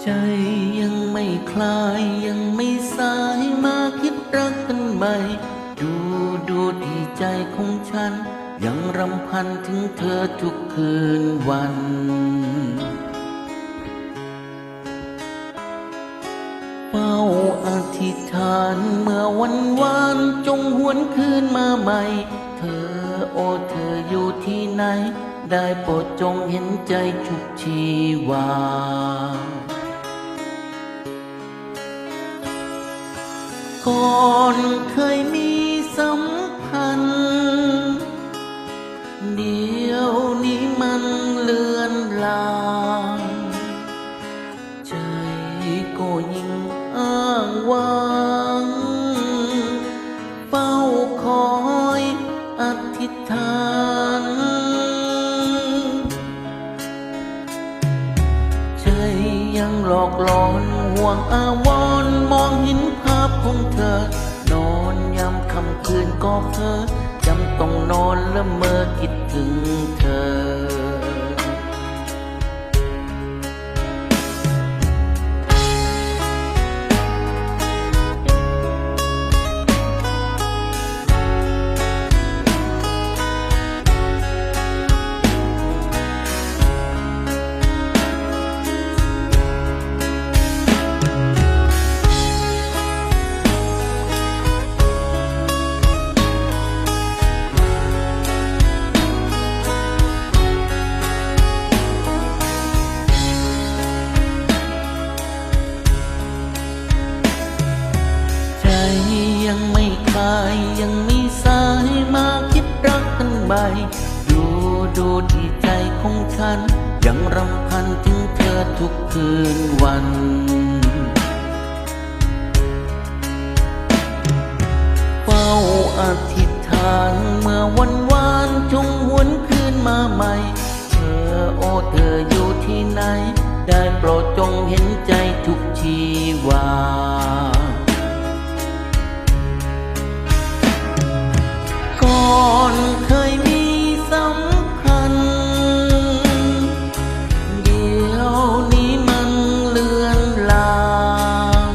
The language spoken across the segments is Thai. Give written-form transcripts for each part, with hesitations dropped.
ใจยังไม่คลายยังไม่สายมาคิดรักกันใหม่ดูที่ใจของฉันยังรำพันถึงเธอทุกคืนวันเฝ้าอธิษฐานเมื่อวันวานจงหวนคืนมาใหม่เธอโอ้เธออยู่ที่ไหนได้โปรดจงเห็นใจชุบชีวาก่อนเคยมีสัมพันธ์เดี๋ยวนี้มันเลือนลางใจก็ยิ่งอ้างว้างเฝ้าคอยอธิษฐานใจยังหลอกหลอนห่วงอาวรณ์มองเห็นภาพของเธอนอนยามค่ำคืนก็เพ้อจำต้องนอนละเมอคิดถึงเธอยังไม่คลายยังไม่สายมาคิดรักกันใหม่ดูที่ใจของฉันยังรำพันถึงเธอทุกคืนวันเฝ้าอธิษฐานเมื่อวันวานจงหวนคืนมาใหม่เธอโอ้เธออยู่ที่ไหนได้โปรดจงเห็นใจทุกชีวาก่อนเคยมีสัมพันธ์เดี๋ยวนี้มันเลือนลาง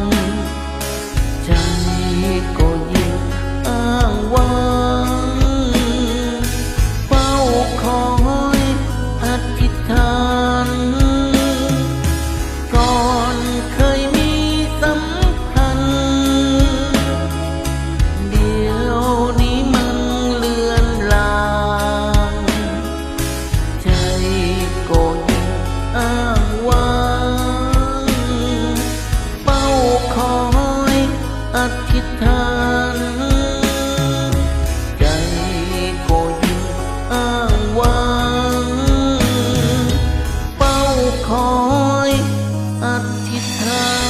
ใจก็ยิ่งอ้างว้างเฝ้าคอยอธิษฐานก่อนเคยมีสัมพันธ์เดี๋ยวนี้อ้างว้างเฝ้าคอยอธิษฐานใจก็ยิ่งอ้างว้างเฝ้าคอยอธิษฐาน